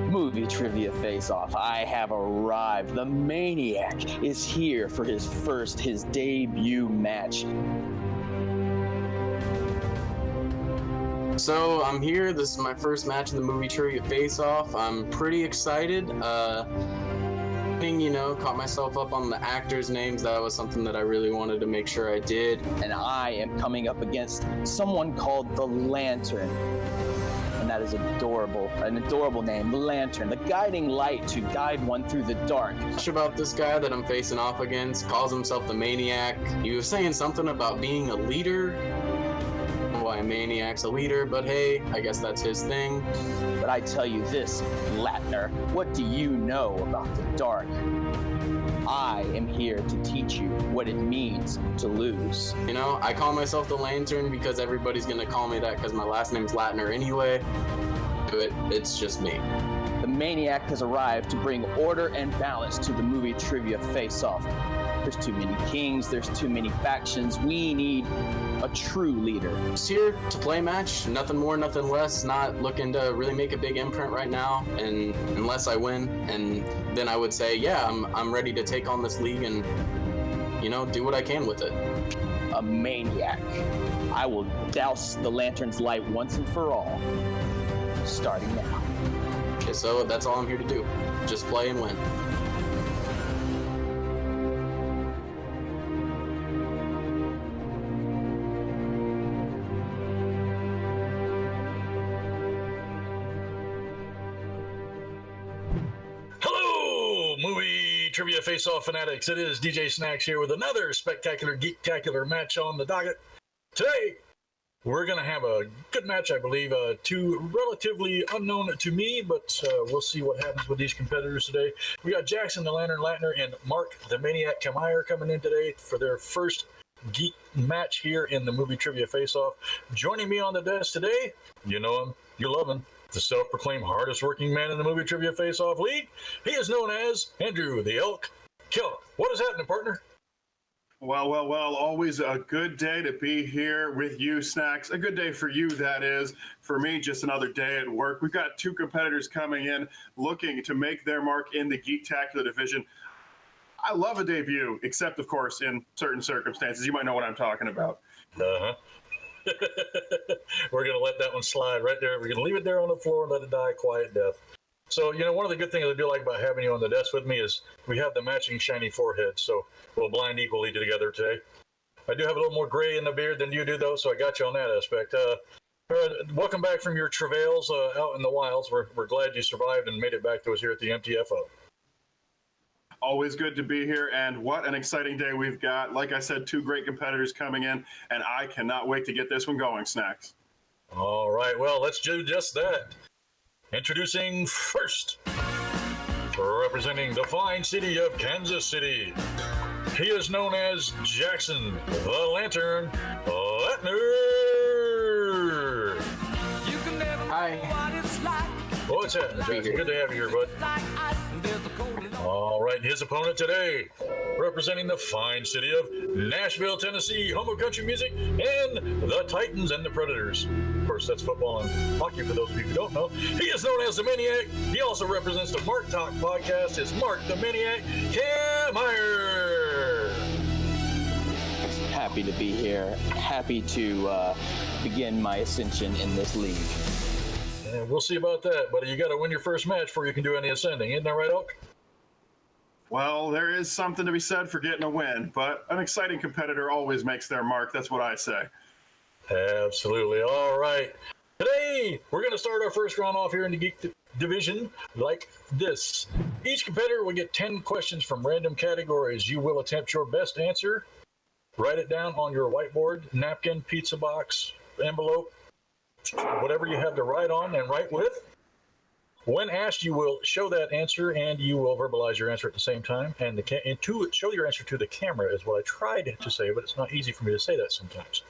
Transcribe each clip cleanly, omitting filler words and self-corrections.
Movie Trivia Face-Off. I have arrived. The Maniac is here for his debut match. So I'm here. This is my first match in the Movie Trivia Face-Off. I'm pretty excited. Caught myself up on the actors' names. That was something that I really wanted to make sure I did. And I am coming up against someone called the Lantern. And that is adorable, an adorable name, the Lantern, the guiding light to guide one through the dark. About this guy that I'm facing off against, calls himself the Maniac. He was saying something about being a leader. Why a Maniac's a leader, but hey, I guess that's his thing. But I tell you this, Latner, what do you know about the dark? I am here to teach you what it means to lose. I call myself the Lantern because everybody's gonna call me that because my last name's Latner anyway. But it's just me. The Maniac has arrived to bring order and balance to the Movie Trivia Face-Off. There's too many kings, there's too many factions. We need a true leader. Just here to play match, nothing more, nothing less. Not looking to really make a big imprint right now, and unless I win, and then I would say, yeah, I'm ready to take on this league and do what I can with it. A Maniac. I will douse the Lantern's light once and for all. Starting now. Okay, so that's all I'm here to do. Just play and win. Movie Trivia Face-Off fanatics. It is DJ Snacks here with another spectacular Geektacular match on the docket. Today, we're going to have a good match, I believe. Two relatively unknown to me, but we'll see what happens with these competitors today. We got Jackson the Lantern Latner and Mark the Maniac Camire coming in today for their first Geek match here in the Movie Trivia Face-Off. Joining me on the desk today, you know him, you love him, the self-proclaimed hardest working man in the Movie Trivia Face-Off League. He is known as Andrew the Elk Killer. What is happening, partner? Well, always a good day to be here with you, Snacks. A good day for you, that is. For me, just another day at work. We've got two competitors coming in looking to make their mark in the Geektacular division. I love a debut, except, of course, in certain circumstances. You might know what I'm talking about. Uh-huh. We're going to let that one slide right there. We're going to leave it there on the floor and let it die a quiet death. So, one of the good things I do like about having you on the desk with me is we have the matching shiny forehead, so we'll blind equally together today. I do have a little more gray in the beard than you do, though, so I got you on that aspect. Welcome back from your travails out in the wilds. We're glad you survived and made it back to us here at the MTFO. Always good to be here, and what an exciting day we've got. Like I said, two great competitors coming in, and I cannot wait to get this one going, Snacks. All right, well, let's do just that. Introducing first, representing the fine city of Kansas City, he is known as Jackson the Lantern Latner. Hi. What's happening, Jackson? Good to have you here, bud. All right, his opponent today, representing the fine city of Nashville, Tennessee, home of country music, and the Titans and the Predators. Of course, that's football and hockey for those of you who don't know. He is known as the Maniac. He also represents the Mark Talk podcast. It's Mark the Maniac Camire. Happy to be here. Happy to begin my ascension in this league. And we'll see about that, but you got to win your first match before you can do any ascending. Isn't that right, Elk? Well, there is something to be said for getting a win, but an exciting competitor always makes their mark. That's what I say. Absolutely. All right. Today, we're going to start our first round off here in the Geek division like this. Each competitor will get 10 questions from random categories. You will attempt your best answer. Write it down on your whiteboard, napkin, pizza box, envelope, whatever you have to write on and write with. When asked, you will show that answer and you will verbalize your answer at the same time. And to show your answer to the camera is what I tried to say, but it's not easy for me to say that sometimes.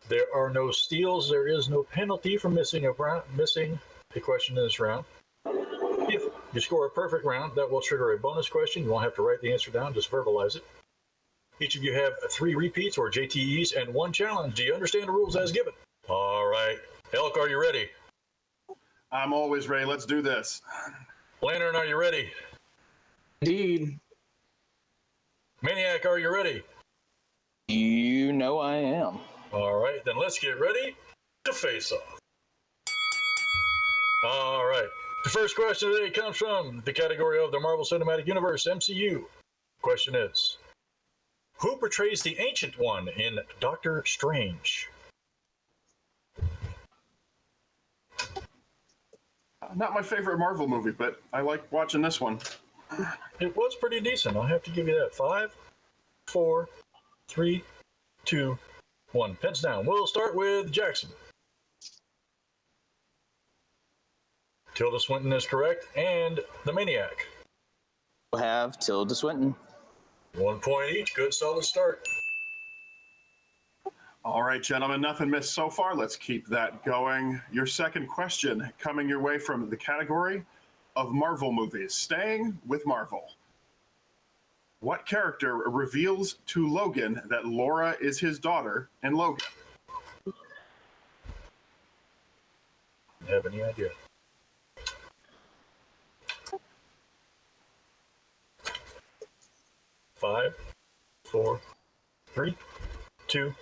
There are no steals. There is no penalty for missing a question in this round. If you score a perfect round, that will trigger a bonus question. You won't have to write the answer down, just verbalize it. Each of you have 3 repeats or JTEs and 1 challenge. Do you understand the rules as given? All right. Elk, are you ready? I'm always ready. Let's do this. Lantern, are you ready? Indeed. Maniac, are you ready? You know I am. All right, then let's get ready to face off. All right. The first question today comes from the category of the Marvel Cinematic Universe, MCU. Question is, who portrays the Ancient One in Doctor Strange? Not my favorite Marvel movie, but I like watching this one. It was pretty decent. I'll have to give you that. 5, 4, 3, 2, 1. Pens down. We'll start with Jackson. Tilda Swinton is correct, and the Maniac. We'll have Tilda Swinton. 1 point each. Good, solid start. All right, gentlemen, nothing missed so far. Let's keep that going. Your second question coming your way from the category of Marvel movies. Staying with Marvel. What character reveals to Logan that Laura is his daughter in Logan? Have any idea? Five, 4, 3, 2,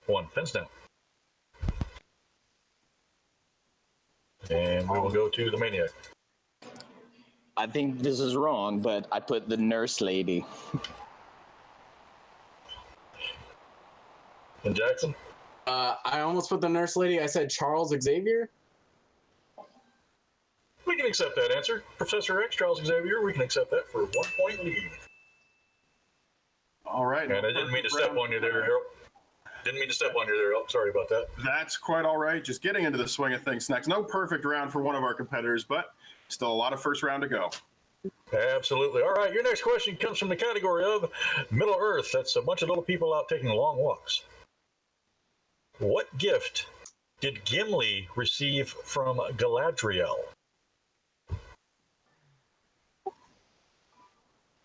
1. Pens down. And we will go to the Maniac. I think this is wrong, but I put the nurse lady. And Jackson? I almost put the nurse lady. I said Charles Xavier. We can accept that answer. Professor X, Charles Xavier, we can accept that for 1 point lead. All right. And I didn't mean to step on you there, Harold. Didn't mean to step on you there. Oh, sorry about that. That's quite all right. Just getting into the swing of things next. No perfect round for one of our competitors, but still a lot of first round to go. Absolutely. All right, your next question comes from the category of Middle Earth. That's a bunch of little people out taking long walks. What gift did Gimli receive from Galadriel?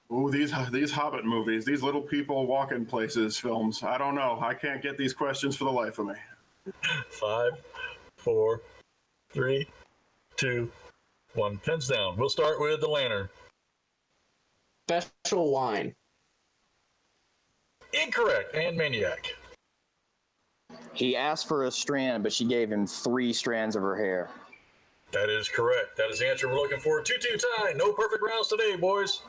Ooh, these Hobbit movies, these little people walking places films. I don't know. I can't get these questions for the life of me. 5, 4, 3, 2, 1. Pens down. We'll start with the Lantern. Special wine. Incorrect. And Maniac. He asked for a strand, but she gave him 3 strands of her hair. That is correct. That is the answer we're looking for. 2-2 tie. No perfect rounds today, boys.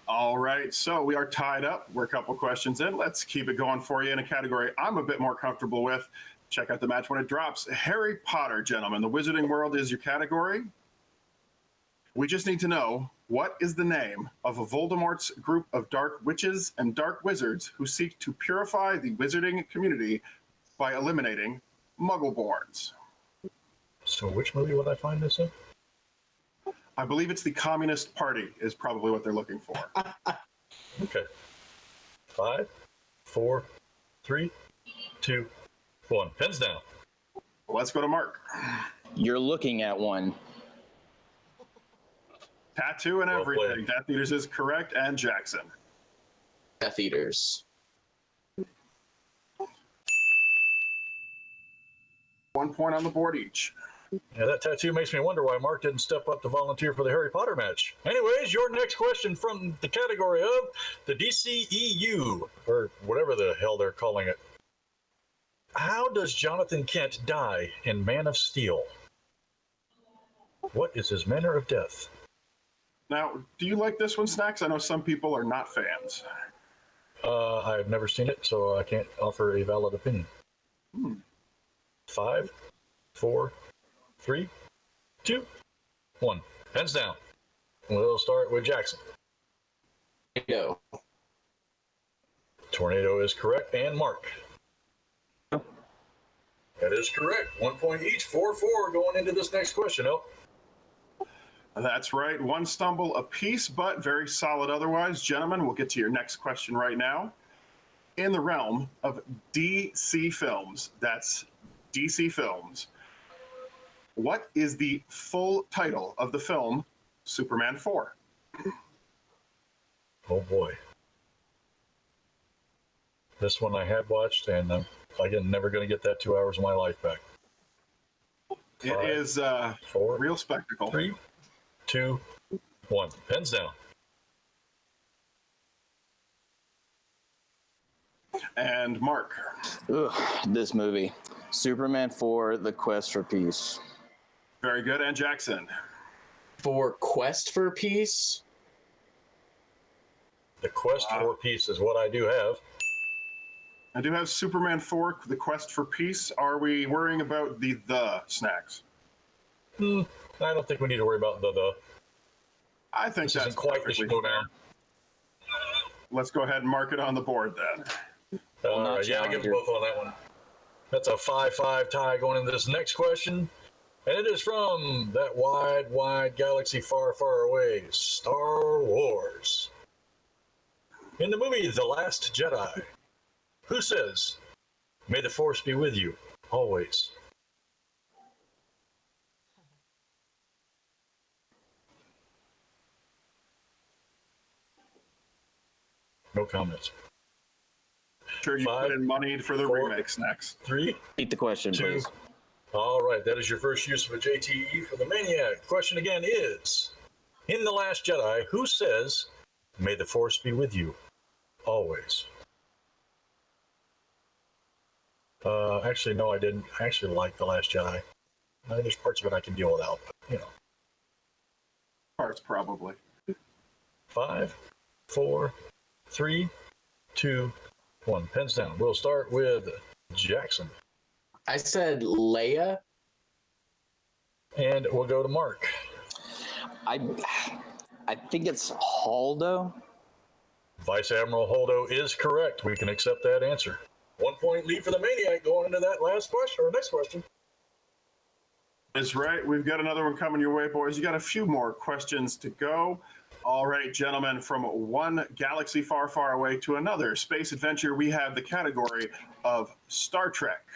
All right, so we are tied up. We're a couple questions in. Let's keep it going for you in a category I'm a bit more comfortable with. Check out the match when it drops. Harry Potter, gentlemen. The Wizarding World is your category. We just need to know, what is the name of Voldemort's group of dark witches and dark wizards who seek to purify the wizarding community by eliminating Muggleborns? So which movie would I find this in? I believe it's the Communist Party is probably what they're looking for. Okay. 5, 4, 3, 2, 1. Pens down. Let's go to Mark. You're looking at one. Tattoo and Well everything. played. Death Eaters is correct, and Jackson. Death Eaters. 1 point on the board each. Yeah, that tattoo makes me wonder why Mark didn't step up to volunteer for the Harry Potter match. Anyways, your next question from the category of the DCEU, or whatever the hell they're calling it. How does Jonathan Kent die in Man of Steel? What is his manner of death? Now, do you like this one, Snacks? I know some people are not fans. I've never seen it, so I can't offer a valid opinion. 5, 4, 3, 2, 1. Pens down. We'll start with Jackson. Tornado. Tornado is correct. And Mark. That is correct. 1 point each, 4-4 going into this next question. Oh, That's right. One stumble apiece, but very solid otherwise. Gentlemen, we'll get to your next question right now. In the realm of DC films, that's DC films, what is the full title of the film Superman 4? oh boy. This one I had watched, and I'm again never going to get that 2 hours of my life back. It is a 4, real spectacle. 3, 2, 1. Pens down. And Mark. Ugh, this movie. Superman 4, The Quest for Peace. Very good. And Jackson. For Quest for Peace, The Quest for Peace is what I do have. I do have Superman 4, The Quest for Peace. Are we worrying about the snacks? I don't think we need to worry about the. I think This that's isn't quite the perfectly showdown. fair. Let's go ahead and mark it on the board then. not Yeah, I'll give them challenger. both on that one. That's a 5-5 tie going into this next question. And it is from that wide, wide galaxy far, far away, Star Wars. In the movie The Last Jedi, who says, "May the Force be with you, always"? No comments. Sure, you 5, put in money for the 4, remake snacks. 3, Repeat the question, 2. please. All right, that is your first use of a JTE for the Maniac. Question again is, in The Last Jedi, who says, "May the Force be with you, always"? Actually, no, I didn't. I actually like The Last Jedi. There's parts of it I can deal without, but, you know. Parts, probably. 5, 4, 3, 2, 1. Pens down. We'll start with Jackson. I said Leia. And we'll go to Mark. I think it's Haldo. Vice Admiral Holdo is correct. We can accept that answer. 1 point lead for the Maniac going into that last question, or next question. That's right. We've got another one coming your way, boys. You got a few more questions to go. All right, gentlemen, from one galaxy far, far away to another space adventure, we have the category of Star Trek.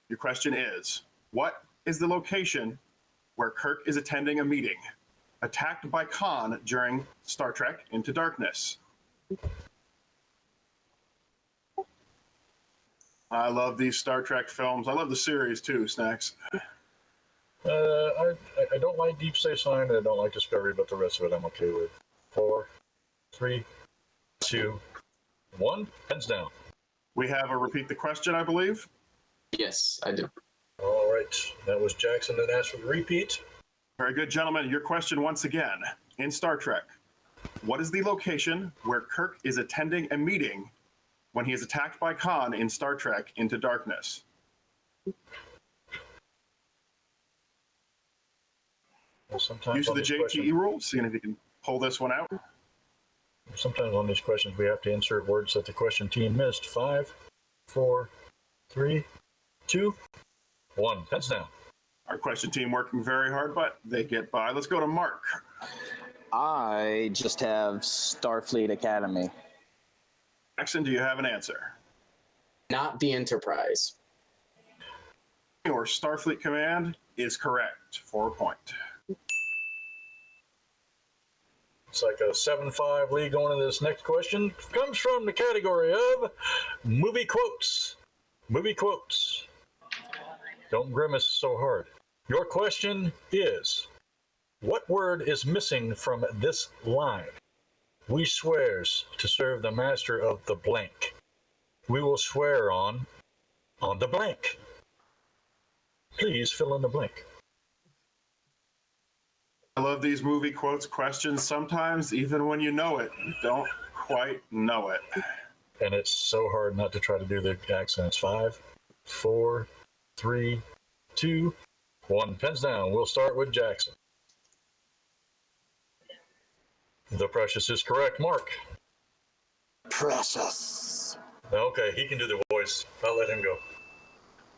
Your question is, what is the location where Kirk is attending a meeting, attacked by Khan during Star Trek Into Darkness? I love these Star Trek films. I love the series too, Snacks. I don't like Deep Space Nine, and I don't like Discovery, but the rest of it I'm okay with. 4, 3, 2, 1. Pens down. We have a repeat the question, I believe. Yes, I do. All right. That was Jackson that asked for the repeat. Very good, gentlemen. Your question once again. In Star Trek, what is the location where Kirk is attending a meeting when he is attacked by Khan in Star Trek Into Darkness? Well, sometimes Use of on the these JTE questions- rule, seeing if you can pull this one out. Sometimes on these questions we have to insert words that the question team missed. 5, 4, 3, 2, 1. Pens down. Our question team working very hard, but they get by. Let's go to Mark. I just have Starfleet Academy. Jackson, do you have an answer? Not the Enterprise. Your Starfleet Command is correct for a point. It's like a 7-5 lead going into this next question. Comes from the category of movie quotes. Movie quotes. Don't grimace so hard. Your question is, what word is missing from this line? We swears to serve the master of the blank. We will swear on the blank. Please fill in the blank. I love these movie quotes questions. Sometimes, even when you know it, you don't quite know it. And it's so hard not to try to do the accents. 5, 4, 3, 2, 1. Pens down. We'll start with Jackson. The Precious is correct. Mark. Precious. Okay, he can do the voice. I'll let him go.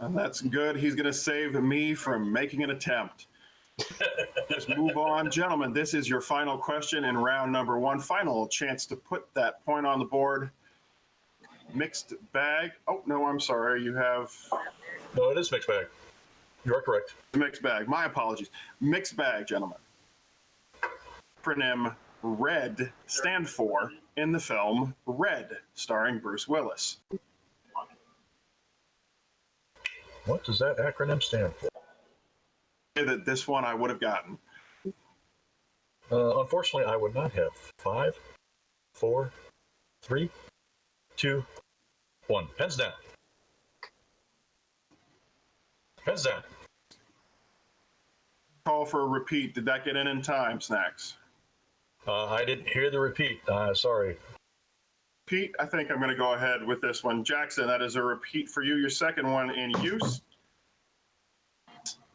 And that's good. He's going to save me from making an attempt. Just move on. Gentlemen, this is your final question in round number 1. Final chance to put that point on the board. Mixed bag. Oh, no, I'm sorry. You have No, it is mixed bag. You are correct. mixed bag. My apologies. Mixed bag, gentlemen. Acronym RED stand for in the film Red, starring Bruce Willis. What does that acronym stand for? That this one I would have gotten. Unfortunately, I would not have. 5, 4, 3, 2, 1. Pens down. Pens down. Call for a repeat. Did that get in time, Snacks? I didn't hear the repeat. Sorry. Pete, I think I'm going to go ahead with this one. Jackson, that is a repeat for you. Your second one in use.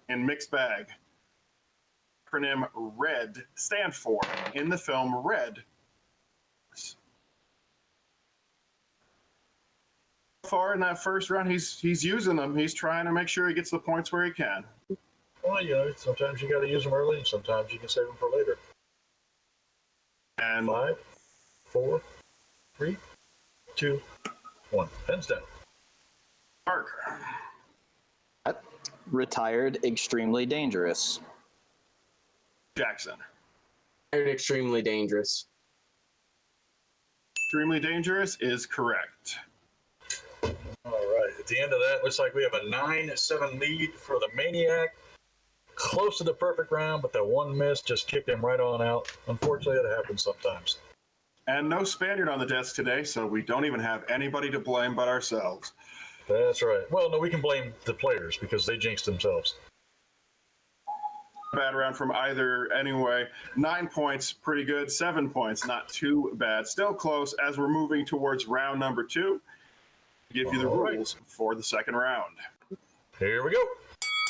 In mixed bag. Acronym RED stand for in the film Red. Far in that first round, he's using them. He's trying to make sure he gets the points where he can. Well, you know, sometimes you got to use them early, and sometimes you can save them for later. And 5, 4, 3, 2, 1. Pens down. Mark, Retired extremely dangerous. Jackson. Extremely dangerous. Extremely dangerous is correct. All right. At the end of that, looks like we have a 9-7 lead for the Maniac. Close to the perfect round, but that one miss just kicked him right on out. Unfortunately, that happens sometimes. And no Spaniard on the desk today, so we don't even have anybody to blame but ourselves. That's right. Well, no, we can blame the players because they jinxed themselves. Bad round from either anyway. 9 points, pretty good. 7 points, not too bad. Still close as we're moving towards round number 2. Give you the rules for the second round. Here we go.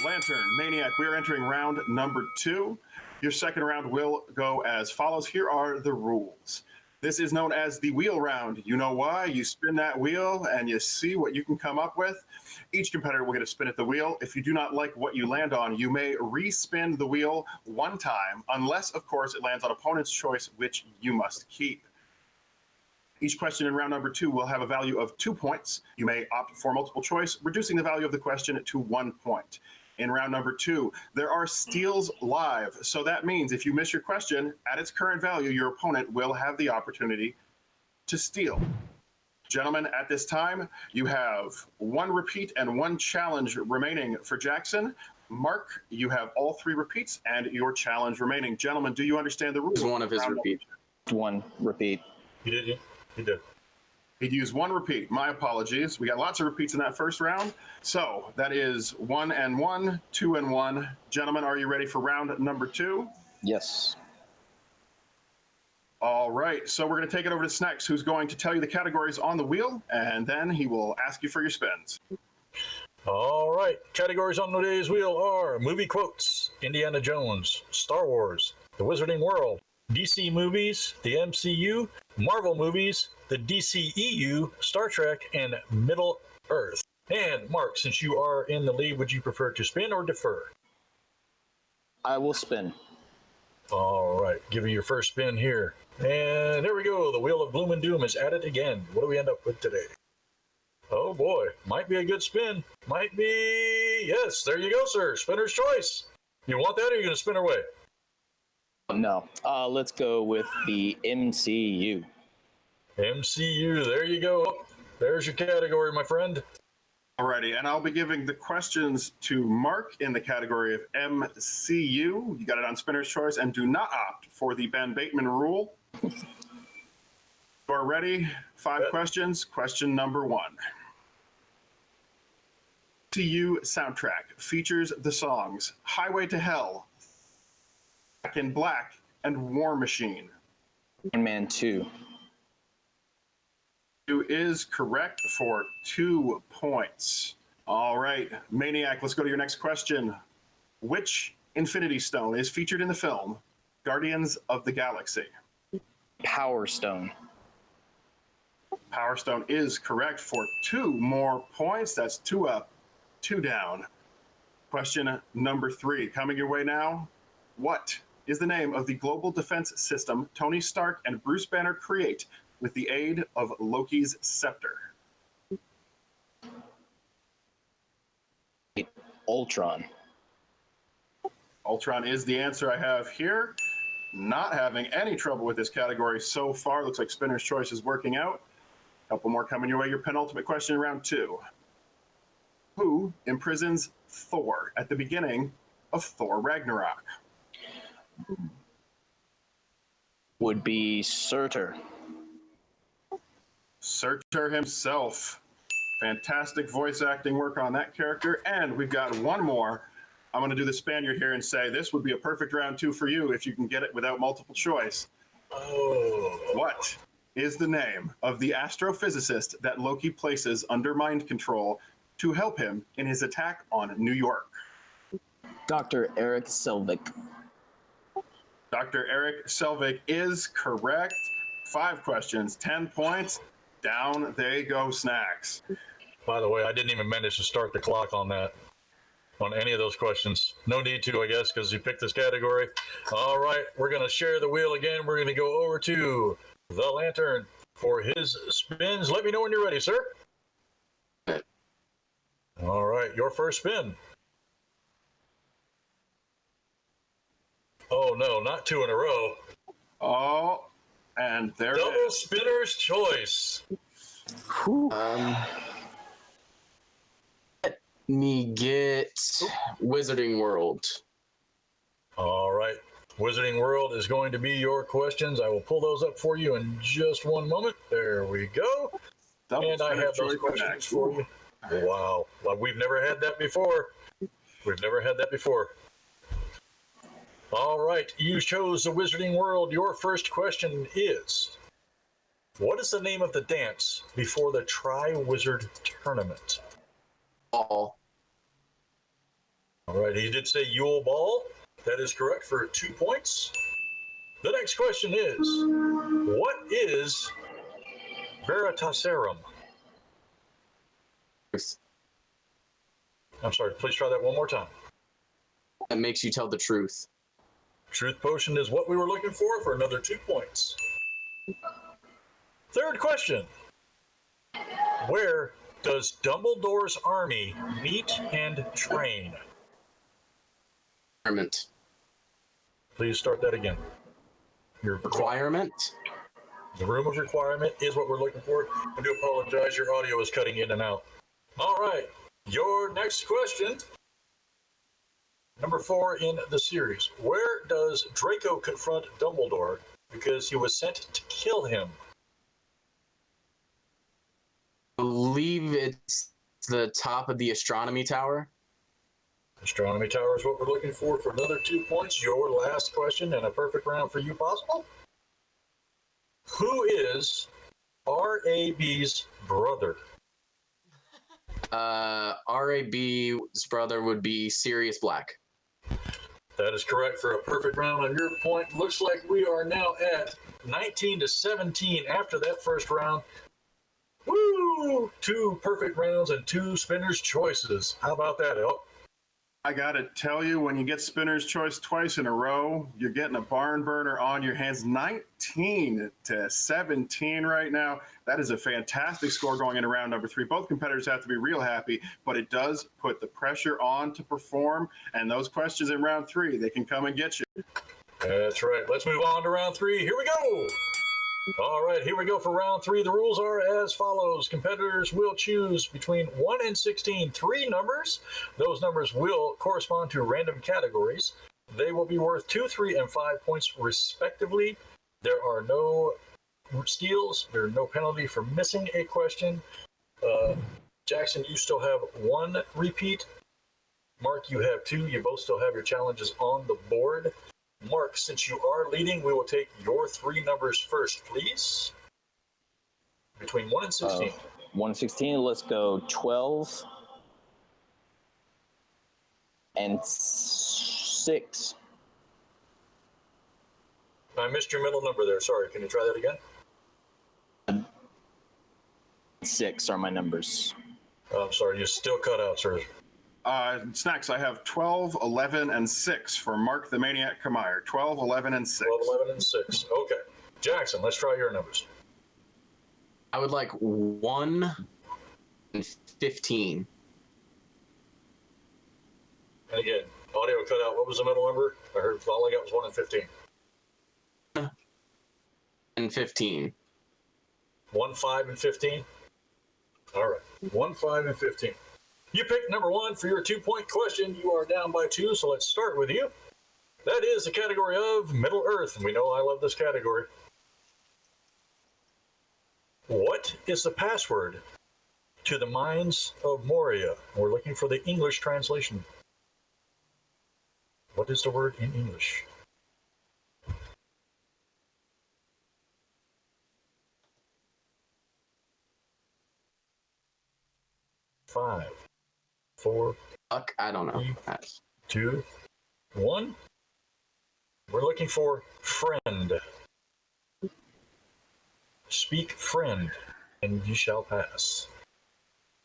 Lantern, Maniac, we are entering round number 2. Your second round will go as follows. Here are the rules. This is known as the wheel round. You know why? You spin that wheel and you see what you can come up with. Each competitor will get a spin at the wheel. If you do not like what you land on, you may respin the wheel one time, unless, of course, it lands on opponent's choice, which you must keep. Each question in round number 2 will have a value of 2 points. You may opt for multiple choice, reducing the value of the question to 1 point. In round number 2, there are steals live. So that means if you miss your question, at its current value, your opponent will have the opportunity to steal. Gentlemen, at this time, you have 1 repeat and 1 challenge remaining for Jackson. Mark, you have all 3 repeats and your challenge remaining. Gentlemen, do you understand the rules? This is one of his repeats. 1 repeat. You did. You did. He'd use 1 repeat. My apologies. We got lots of repeats in that first round. So that is 1 and 1, 2 and 1. Gentlemen, are you ready for round number 2? Yes. All right. So we're going to take it over to Snacks, who's going to tell you the categories on the wheel, and then he will ask you for your spins. All right. Categories on today's wheel are movie quotes, Indiana Jones, Star Wars, The Wizarding World, DC movies, the MCU, Marvel movies, the DCEU, Star Trek, and Middle Earth. And Mark, since you are in the lead, would you prefer to spin or defer? I will spin. All right, give you your first spin here. And there we go. The Wheel of Gloom and Doom is at it again. What do we end up with today? Oh boy, might be a good spin. Might be. Yes, there you go, sir. Spinner's choice. You want that or are you going to spin away? No. Let's go with the MCU. MCU. There you go. There's your category, my friend. Alrighty, and I'll be giving the questions to Mark in the category of MCU. You got it on Spinner's Choice, and do not opt for the Ben Bateman rule. You are ready? 5 questions. Question number 1. MCU soundtrack features the songs Highway to Hell, Back in Black, and War Machine. Iron Man 2. Is correct for 2 points. All right, Maniac, let's go to your next question. Which Infinity Stone is featured in the film Guardians of the Galaxy? Power Stone. Power Stone is correct for 2 more points. That's 2 up. 2 down. Question number 3 coming your way now. What is the name of the global defense system Tony Stark and Bruce Banner create with the aid of Loki's scepter? Ultron. Ultron is the answer I have here. Not having any trouble with this category so far. Looks like Spinner's Choice is working out. A couple more coming your way. Your penultimate question in round 2. Who imprisons Thor at the beginning of Thor Ragnarok? Would be Surtur. Surtur himself. Fantastic voice acting work on that character. And we've got one more. I'm going to do the Spaniard here and say this would be a perfect round 2 for you if you can get it without multiple choice. Oh. What is the name of the astrophysicist that Loki places under mind control to help him in his attack on New York? Dr. Eric Selvig. Dr. Eric Selvig is correct. 5 questions, 10 points. Down they go, Snacks. By the way, I didn't even manage to start the clock on that, on any of those questions. No need to, I guess, because you picked this category. All right, we're going to share the wheel again. We're going to go over to the Lantern for his spins. Let me know when you're ready, sir. All right, your first spin. Oh, no, not 2 in a row. Oh, and there Double it is. Spinner's Choice. Let me get Wizarding World. All right. Wizarding World is going to be your questions. I will pull those up for you in just one moment. There we go. Double And I Spinner's have those Choice questions Snacks. for you. Wow. Well, we've never had that before. All right. You chose the Wizarding World. Your first question is, what is the name of the dance before the Tri-Wizard Tournament? Ball. All right. He did say Yule Ball. That is correct for 2 points. The next question is, what is Veritaserum? I'm sorry, please try that one more time. That makes you tell the truth. Truth Potion is what we were looking for another 2 points. Third question. Where does Dumbledore's army meet and train? Requirement. Please start that again. Your Requirement. The room of requirement is what we're looking for. I do apologize, your audio is cutting in and out. All right, your next question. Number 4 in the series. Where does Draco confront Dumbledore because he was sent to kill him? I believe it's the top of the astronomy tower. Astronomy Tower is what we're looking for another 2 points. Your last question and a perfect round for you possible. Who is RAB's brother? RAB's brother would be Sirius Black. That is correct for a perfect round on your point. Looks like we are now at 19-17 after that first round. Woo! 2 perfect rounds and 2 Spinner's Choices. How about that, Elk? I gotta tell you, when you get Spinner's Choice twice in a row, you're getting a barn burner on your hands. 19-17 right now. That is a fantastic score going into round number 3. Both competitors have to be real happy, but it does put the pressure on to perform. And those questions in round 3, they can come and get you. That's right. Let's move on to round 3. Here we go. All right, here we go for round 3. The rules are as follows. Competitors will choose between 1 and 16 3 numbers. Those numbers will correspond to random categories. They will be worth 2, 3, and 5 points respectively. There are no steals. There's no penalty for missing a question. Jackson, you still have 1 repeat. Mark, you have 2. You both still have your challenges on the board. Mark, since you are leading, we will take your 3 numbers first, please. Between 1 and 16. 1 and 16, let's go 12 and 6. I missed your middle number there. Sorry. Can you try that again? 6 are my numbers. I'm sorry. You still cut out, sir. Snacks, I have 12, 11, and 6 for Mark the Maniac Camire. 12, 11, and 6. 12, 11, and 6. Okay. Jackson, let's try your numbers. I would like 1 and 15. And again, audio cut out. What was the middle number? I heard all I got was 1 and 15. And 15. 1, 5, and 15? All right. 1, 5, and 15. You picked number 1 for your 2-point question. You are down by 2, so let's start with you. That is the category of Middle Earth, and we know I love this category. What is the password to the Mines of Moria? We're looking for the English translation. What is the word in English? Five, 4, Fuck, I don't know. 2, 1. We're looking for friend. Speak friend, and you shall pass.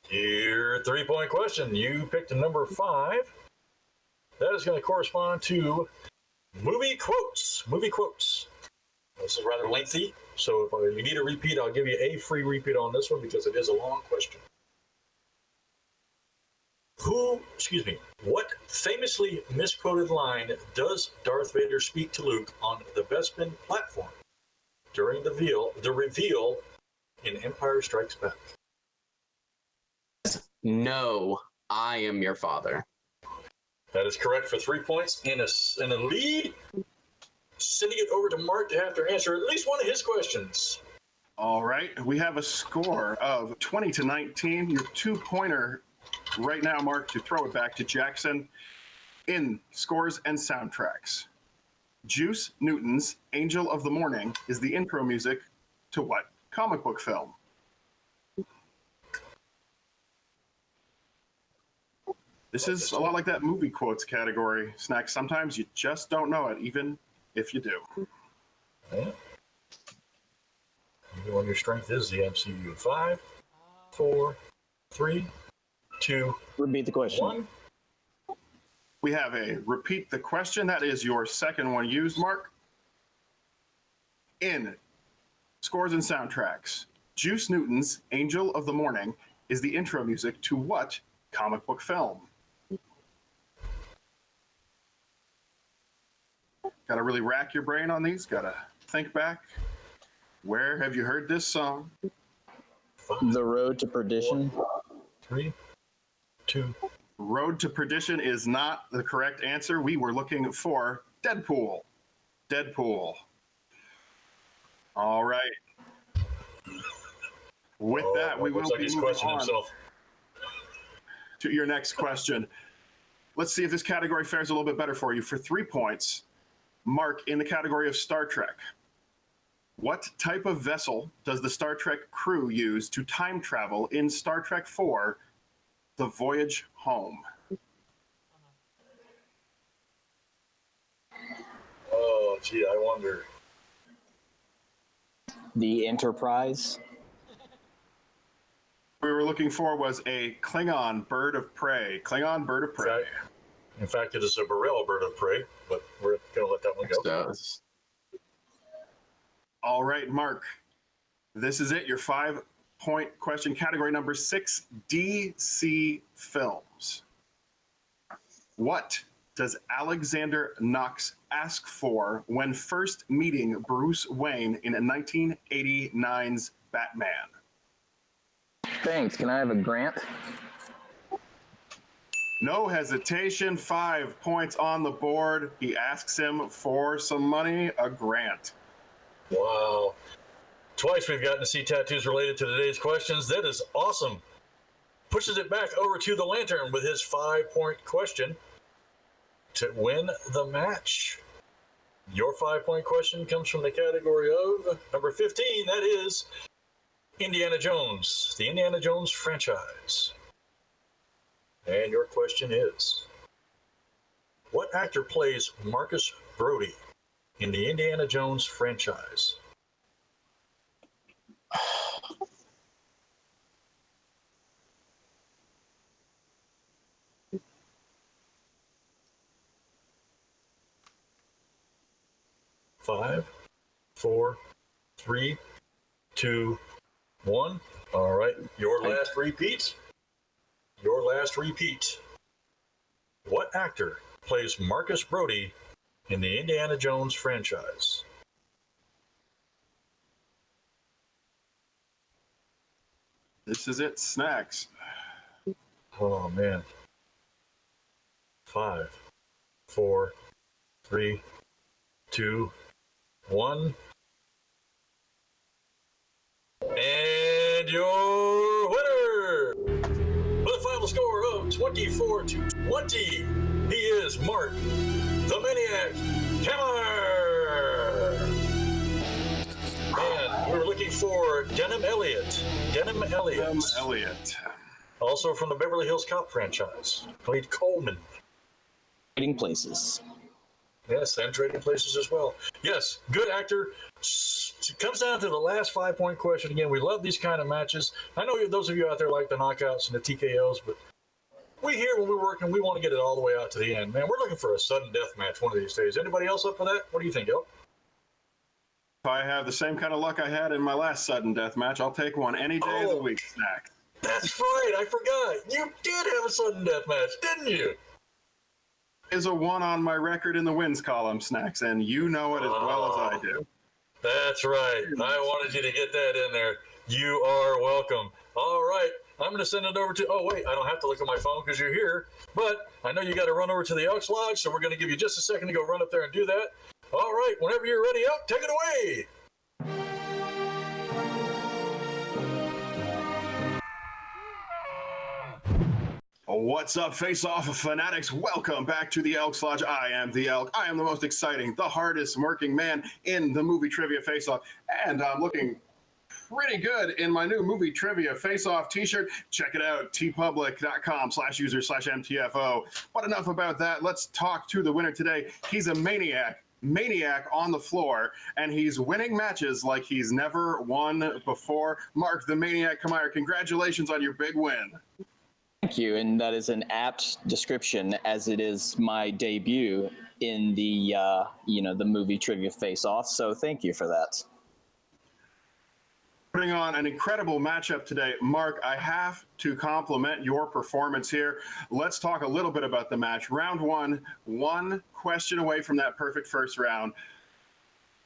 Your 3-point question. You picked a number 5. That is going to correspond to movie quotes. Movie quotes. This is rather lengthy, so if you need a repeat, I'll give you a free repeat on this one because it is a long question. What famously misquoted line does Darth Vader speak to Luke on the Bespin platform during the reveal in Empire Strikes Back? No, I am your father. That is correct for 3 points in a lead. Sending it over to Mark to have to answer at least one of his questions. All right, we have a score of 20-19. Your 2-pointer right now, Mark, to throw it back to Jackson in scores and soundtracks. Juice Newton's Angel of the Morning is the intro music to what comic book film? This is a lot like that movie quotes category, Snacks. Sometimes you just don't know it, even if you do. Yeah. Even when your strength is the MCU. 5, 4, 3, 2, Repeat the question. 1. We have a repeat the question. That is your second one used, Mark. In scores and soundtracks, Juice Newton's Angel of the Morning is the intro music to what comic book film? Got to really rack your brain on these. Got to think back. Where have you heard this song? 5, The Road to Perdition. 3, 2. Road to Perdition is not the correct answer. We were looking for Deadpool. Deadpool. All right. With that, we will looks like be he's moving questioning on himself. to your next question. Let's see if this category fares a little bit better for you. For 3 points, Mark, in the category of Star Trek, what type of vessel does the Star Trek crew use to time travel in Star Trek IV, The Voyage Home? Oh, gee, I wonder. The Enterprise. What we were looking for was a Klingon bird of prey. Klingon bird of prey. In fact, it is a Borrell bird of prey, but we're going to let that one go. All right, Mark. This is it. Your 5-point question. Category number 6, DC films. What does Alexander Knox ask for when first meeting Bruce Wayne in 1989's Batman? Thanks. Can I have a grant? No hesitation. 5 points on the board. He asks him for some money, a grant. Wow. Twice we've gotten to see tattoos related to today's questions. That is awesome. Pushes it back over to the Lantern with his 5-point question to win the match. Your 5-point question comes from the category of number 15. That is Indiana Jones, the Indiana Jones franchise. And your question is, what actor plays Marcus Brody in the Indiana Jones franchise? 5, 4, 3, 2, 1. All right, your last repeat. Your last repeat. What actor plays Marcus Brody in the Indiana Jones franchise? This is it, Snacks. Oh, man. 5, 4, 3, 2, 1. And your winner, with a final score of 24-20, he is Mark, the Maniac, Camire. And we were looking for Denham Elliott. Denham Elliott. Also from the Beverly Hills Cop franchise. Played Coleman. Trading places. Yes, and Trading Places as well. Yes, good actor. It comes down to the last 5-point question. Again, we love these kind of matches. I know those of you out there like the knockouts and the TKOs, but we here when we're working, we want to get it all the way out to the end. Man, we're looking for a sudden death match one of these days. Anybody else up for that? What do you think, Elk? If I have the same kind of luck I had in my last sudden death match, I'll take one any day of the week, Snacks. That's right. I forgot. You did have a sudden death match, didn't you? Is a 1 on my record in the wins column, Snacks, and you know it as well as I do. That's right. I wanted you to get that in there. You are welcome. All right. I'm going to send it over to... Oh, wait. I don't have to look at my phone because you're here. But I know you got to run over to the Elks Lodge, so we're going to give you just a second to go run up there and do that. All right. Whenever you're ready, Elk, take it away. What's up, face-off fanatics? Welcome back to the Elks Lodge. I am the Elk. I am the most exciting, the hardest working man in the movie trivia face-off, and I'm looking pretty good in my new movie trivia face-off t-shirt. Check it out, tpublic.com/user/MTFO. But enough about that. Let's talk to the winner today. He's a maniac on the floor, and he's winning matches like he's never won before. Mark the Maniac Camire, congratulations on your big win. Thank you, and that is an apt description, as it is my debut in the the movie trivia face-off. So thank you for that. Putting on an incredible matchup today, Mark. I have to compliment your performance here. Let's talk a little bit about the match. Round one question away from that perfect first round.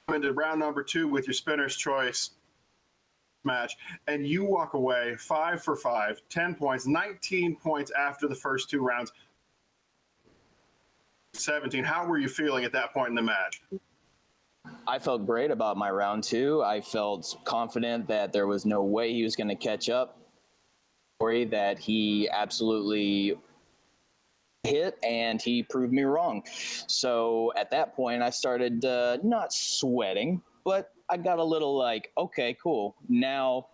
Into round number 2 with your spinner's choice match, and you walk away 5 for 5, 10 points, 19 points after the first 2 rounds. 17. How were you feeling at that point in the match? I felt great about my round 2. I felt confident that there was no way he was going to catch up. Worry that he absolutely hit, and he proved me wrong. So at that point, I started not sweating, but I got a little like, okay, cool. Now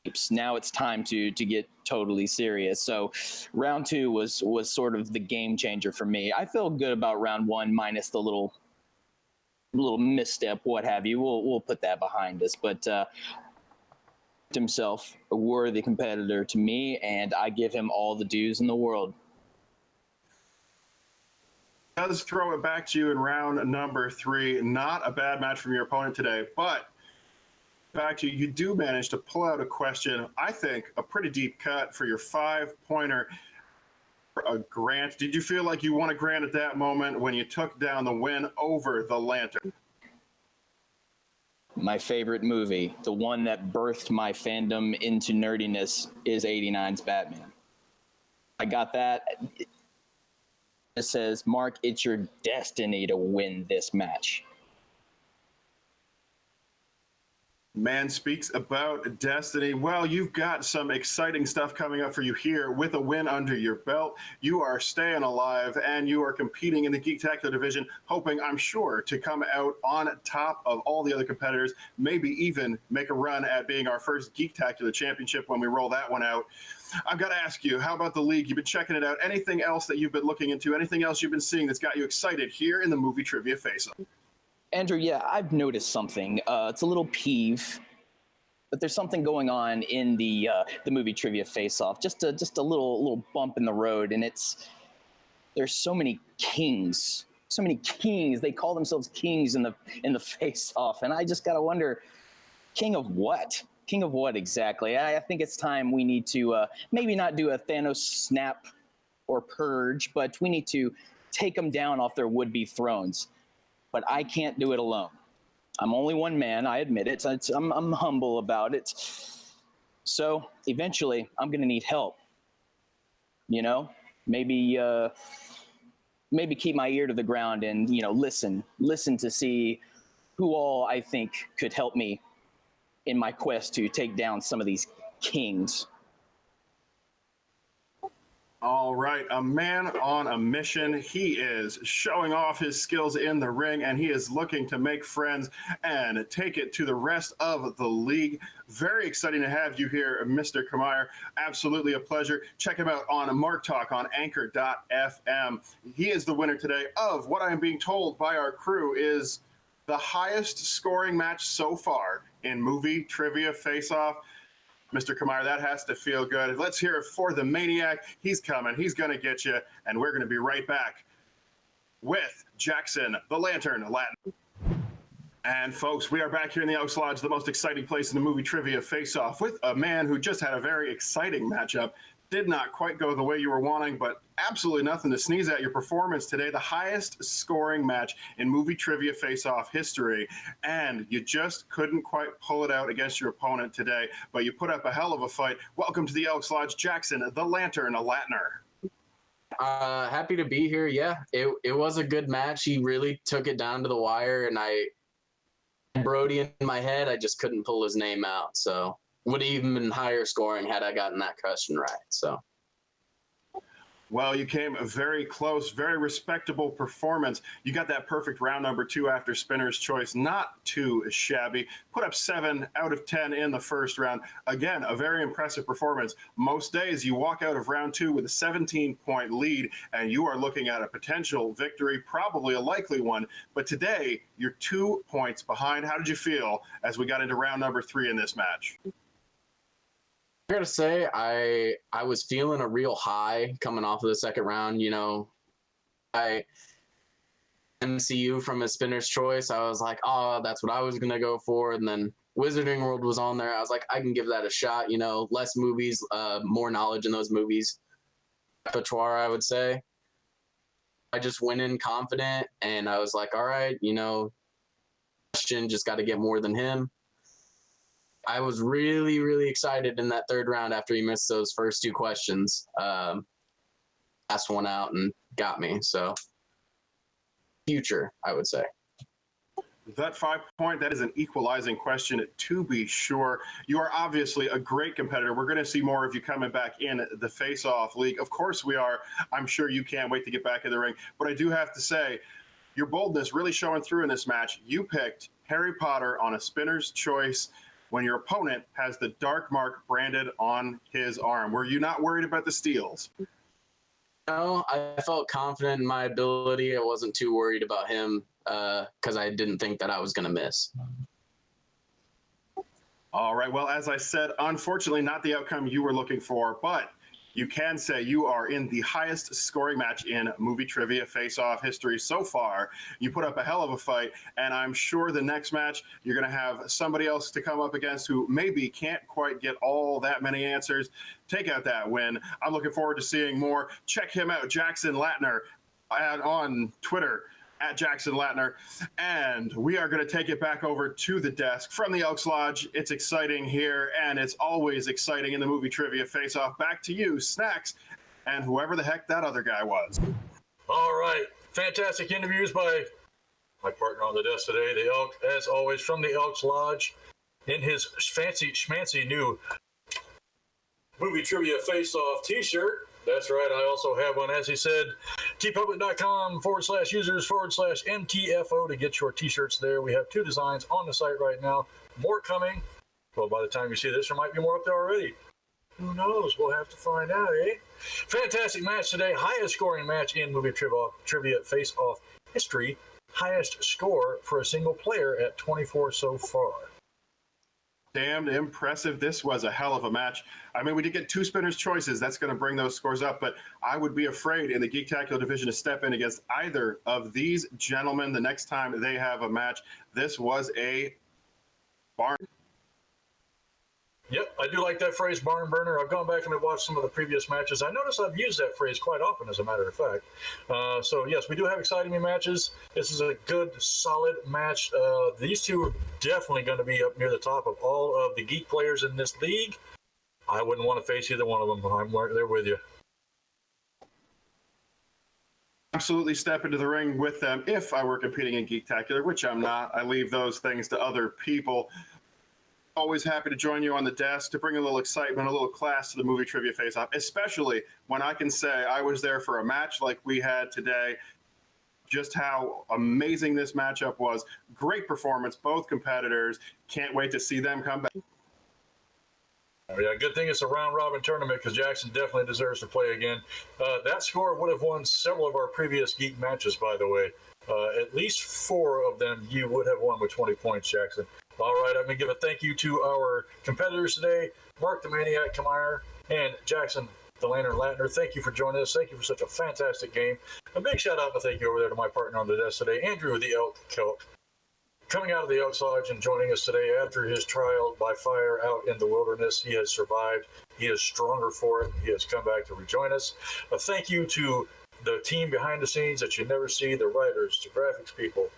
it's time to get totally serious. So round 2 was sort of the game changer for me. I feel good about round 1 minus the little misstep, what have you. We'll put that behind us. But himself a worthy competitor to me, and I give him all the dues in the world. Does throw it back to you in round number 3. Not a bad match from your opponent today, but back to you. You do manage to pull out a question, I think a pretty deep cut for your 5-pointer. A Grant. Did you feel like you won a Grant at that moment when you took down the win over the Lantern? My favorite movie, the one that birthed my fandom into nerdiness, is '89's Batman. I got that. It says, Mark, it's your destiny to win this match. Man speaks about destiny. Well, you've got some exciting stuff coming up for you here with a win under your belt. You are staying alive, and you are competing in the Geektacular division, hoping, I'm sure, to come out on top of all the other competitors, maybe even make a run at being our first Geektacular championship when we roll that one out. I've got to ask you, how about the league? You've been checking it out. Anything else that you've been looking into? Anything else you've been seeing that's got you excited here in the movie trivia face-off? Andrew, yeah, I've noticed something. It's a little peeve, but there's something going on in the movie trivia face-off. Just a little bump in the road, and there's so many kings so many kings. They call themselves kings in the face-off, and I just gotta wonder, king of what? King of what exactly? I think it's time we need to maybe not do a Thanos snap or purge, but we need to take them down off their would-be thrones. But I can't do it alone. I'm only one man. I admit it. I'm humble about it. So eventually, I'm gonna need help. You know, maybe keep my ear to the ground and listen to see who all I think could help me in my quest to take down some of these kings. All right, a man on a mission. He is showing off his skills in the ring, and he is looking to make friends and take it to the rest of the league. Very exciting to have you here, Mr. Camire. Absolutely a pleasure. Check him out on Mark Talk on Anchor.fm. He is the winner today of what I am being told by our crew is the highest scoring match so far in movie trivia face-off. Mr. Camire, that has to feel good. Let's hear it for the Maniac. He's coming. He's going to get you. And we're going to be right back with Jackson, the Lantern, Latner. And folks, we are back here in the Elks Lodge, the most exciting place in the movie trivia face-off, with a man who just had a very exciting matchup. Did not quite go the way you were wanting, but absolutely nothing to sneeze at. Your performance today, the highest scoring match in movie trivia face-off history, and you just couldn't quite pull it out against your opponent today, but you put up a hell of a fight. Welcome to the Elks Lodge, Jackson, the Lantern, Latner. Happy to be here. Yeah, it was a good match. He really took it down to the wire, and I had Brody in my head. I just couldn't pull his name out, so would have even been higher scoring had I gotten that question right. So, well, you came very close, very respectable performance. You got that perfect round number 2 after Spinner's Choice. Not too shabby. Put up 7 out of 10 in the first round. Again, a very impressive performance. Most days you walk out of round 2 with a 17-point lead, and you are looking at a potential victory, probably a likely one. But today, you're 2 points behind. How did you feel as we got into round number 3 in this match? I gotta say, I was feeling a real high coming off of the second round. I MCU from a Spinner's Choice. I was like, oh, that's what I was gonna go for. And then Wizarding World was on there. I was like, I can give that a shot. Less movies, more knowledge in those movies. Repertoire, I would say. I just went in confident, and I was like, all right, question, just got to get more than him. I was really, really excited in that third round after he missed those first 2 questions. Last one out and got me. So, future, I would say. That 5-point, that is an equalizing question, to be sure. You are obviously a great competitor. We're going to see more of you coming back in the face-off league. Of course we are. I'm sure you can't wait to get back in the ring. But I do have to say, your boldness really showing through in this match. You picked Harry Potter on a Spinner's Choice when your opponent has the dark mark branded on his arm. Were you not worried about the steals? No, I felt confident in my ability. I wasn't too worried about him because I didn't think that I was going to miss. All right. Well, as I said, unfortunately, not the outcome you were looking for, but you can say you are in the highest scoring match in movie trivia face-off history so far. You put up a hell of a fight, and I'm sure the next match you're going to have somebody else to come up against who maybe can't quite get all that many answers. Take out that win. I'm looking forward to seeing more. Check him out, Jackson Latner, on Twitter, at Jackson Latner. And we are going to take it back over to the desk from the Elks Lodge. It's exciting here, and it's always exciting in the movie trivia face-off. Back to you, Snacks, and whoever the heck that other guy was. All right. Fantastic interviews by my partner on the desk today, the Elk, as always, from the Elks Lodge, in his fancy schmancy new movie trivia face-off t-shirt. That's right. I also have one, as he said, tpublic.com/users/MTFO to get your t-shirts there. We have 2 designs on the site right now. More coming. Well, by the time you see this, there might be more up there already. Who knows? We'll have to find out, eh? Fantastic match today. Highest scoring match in movie trivia face-off history. Highest score for a single player at 24 so far. damned impressive. This was a hell of a match. I mean, we did get two spinners' choices. That's going to bring those scores up, but I would be afraid in the Geektacular division to step in against either of these gentlemen the next time they have a match. This was a barn. Yep, I do like that phrase, barn burner. I've gone back and I've watched some of the previous matches. I notice I've used that phrase quite often, as a matter of fact. So, yes, we do have exciting matches. This is a good, solid match. These two are definitely going to be up near the top of all of the geek players in this league. I wouldn't want to face either one of them. I'm right there with you. Absolutely step into the ring with them if I were competing in Geektacular, which I'm not. I leave those things to other people. Always happy to join you on the desk to bring a little excitement, a little class to the movie trivia face-off, especially when I can say I was there for a match like we had today. Just how amazing this matchup was. Great performance, both competitors. Can't wait to see them come back. Yeah, good thing it's a round-robin tournament because Jackson definitely deserves to play again. That score would have won several of our previous geek matches, by the way. At least 4 of them you would have won with 20 points, Jackson. All right, I'm going to give a thank you to our competitors today, Mark the Maniac, Camire, and Jackson the Lantern Latner. Thank you for joining us. Thank you for such a fantastic game. A big shout-out and thank you over there to my partner on the desk today, Andrew the Elk Kelk, coming out of the Elks Lodge and joining us today after his trial by fire out in the wilderness. He has survived. He is stronger for it. He has come back to rejoin us. A thank you to the team behind the scenes that you never see, the writers, the graphics people,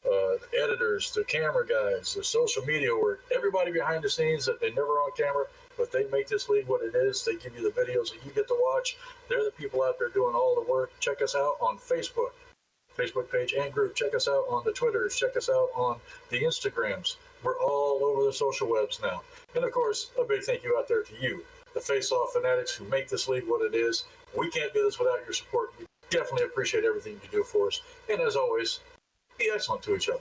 the editors, the camera guys, the social media work, everybody behind the scenes that they never on camera, but they make this league what it is. They give you the videos that you get to watch. They're the people out there doing all the work. Check us out on Facebook page and group. Check us out on the Twitters. Check us out on the Instagrams. We're all over the social webs now. And of course, a big thank you out there to you, the face-off fanatics who make this league what it is. We can't do this without your support. We definitely appreciate everything you do for us. And as always, be excellent to each other.